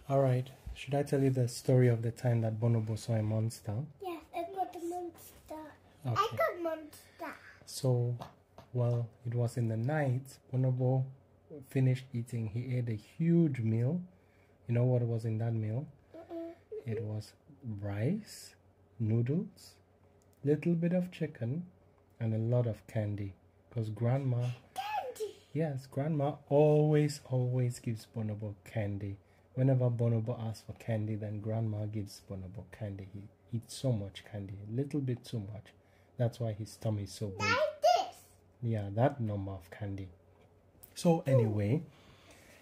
Alright, should I tell you the story of the time that Bonobo saw a monster? Yes, I got a monster. Okay. I got monster. So, well, it was in the night. Bonobo finished eating. He ate a huge meal. You know what was in that meal? It was rice, noodles, little bit of chicken, and a lot of candy. Because grandma... Candy? Yes, grandma always gives Bonobo candy. Whenever Bonobo asks for candy, then grandma gives Bonobo candy. He eats so much candy, a little bit too much. That's why his tummy is so big. Like this? Yeah, that number of candy. So anyway,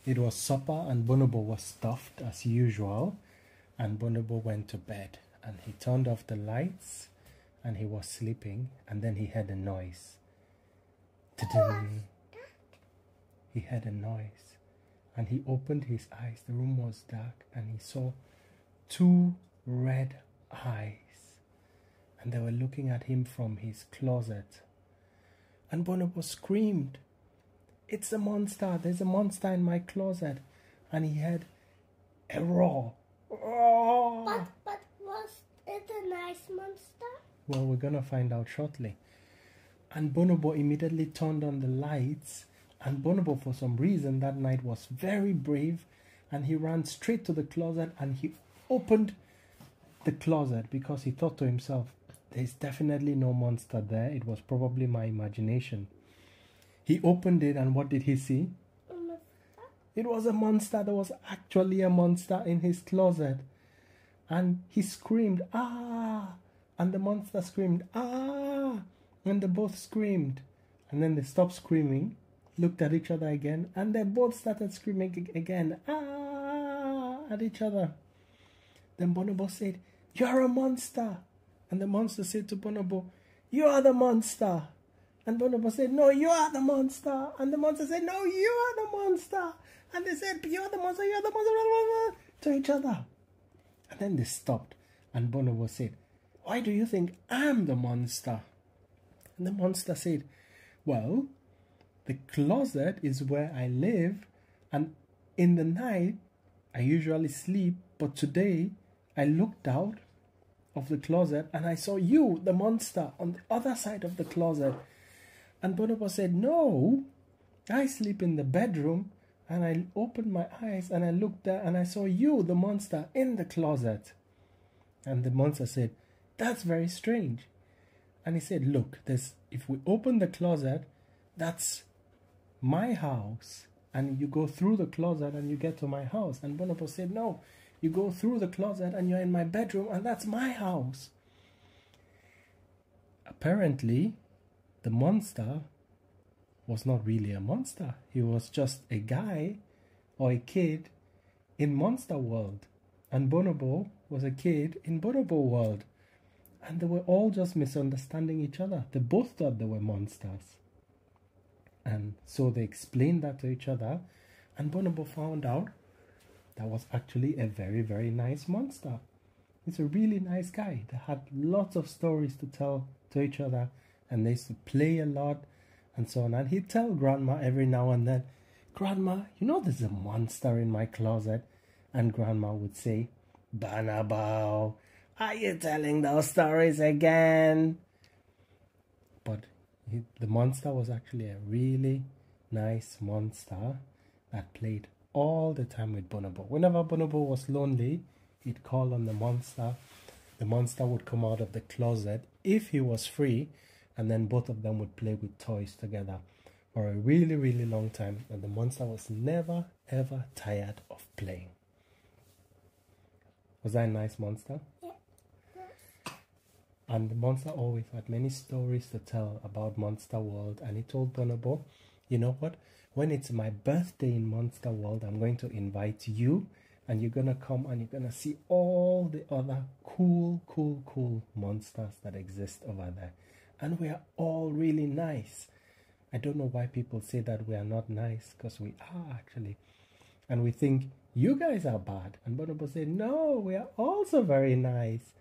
it was supper and Bonobo was stuffed as usual. And Bonobo went to bed and he turned off the lights and he was sleeping, and then he heard a noise. Ta-ding. He heard a noise and he opened his eyes. The room was dark and he saw two red eyes and they were looking at him from his closet. And Bonobo screamed, "It's a monster, there's a monster in my closet." And he heard a roar. But was it a nice monster? Well, we're gonna find out shortly. And Bonobo immediately turned on the lights, and Bonobo, for some reason that night, was very brave, and he ran straight to the closet and he opened the closet because he thought to himself, there's definitely no monster there. It was probably my imagination. He opened it and what did he see? A monster? It was a monster. There was actually a monster in his closet. And he screamed, "Ah!" And the monster screamed, "Ah!" And they both screamed. And then they stopped screaming, looked at each other again, and they both started screaming again, "Ah!" at each other. Then Bonobo said, "You're a monster." And the monster said to Bonobo, "You are the monster." And Bonobo said, "No, you are the monster." And the monster said, "No, you are the monster." And they said, "You're the monster, you're the monster," to each other. And then they stopped. And Bonobo said, "Why do you think I'm the monster?" And the monster said, "Well, the closet is where I live. And in the night, I usually sleep. But today, I looked out of the closet and I saw you, the monster, on the other side of the closet." And Bonobo said, "No, I sleep in the bedroom and I opened my eyes and I looked there and I saw you, the monster, in the closet." And the monster said, "That's very strange." And he said, "Look, if we open the closet, that's my house. And you go through the closet and you get to my house." And Bonobo said, "No, you go through the closet and you're in my bedroom and that's my house." Apparently, the monster was not really a monster. He was just a guy or a kid in Monster World. And Bonobo was a kid in Bonobo World. And they were all just misunderstanding each other. They both thought they were monsters. And so they explained that to each other. And Bonobo found out that was actually a very, very nice monster. He's a really nice guy. They had lots of stories to tell to each other. And they used to play a lot and so on. And he'd tell Grandma every now and then, "Grandma, you know there's a monster in my closet." And Grandma would say, "Bonobo, are you telling those stories again?" But the monster was actually a really nice monster that played all the time with Bonobo. Whenever Bonobo was lonely, he'd call on the monster. The monster would come out of the closet if he was free, and then both of them would play with toys together for a really, really long time. And the monster was never, ever tired of playing. Was that a nice monster? Yeah. And the monster always had many stories to tell about Monster World. And he told Bonobo, "You know what? When it's my birthday in Monster World, I'm going to invite you. And you're going to come and you're going to see all the other cool, cool, cool monsters that exist over there. And we are all really nice." I don't know why people say that we are not nice, because we are actually. And we think, "You guys are bad." And Bonobo said, "No, we are also very nice.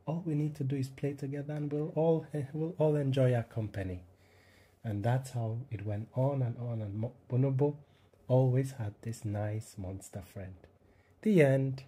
All we need to do is play together and we'll all enjoy our company." And that's how it went on. And Bonobo always had this nice monster friend. The end.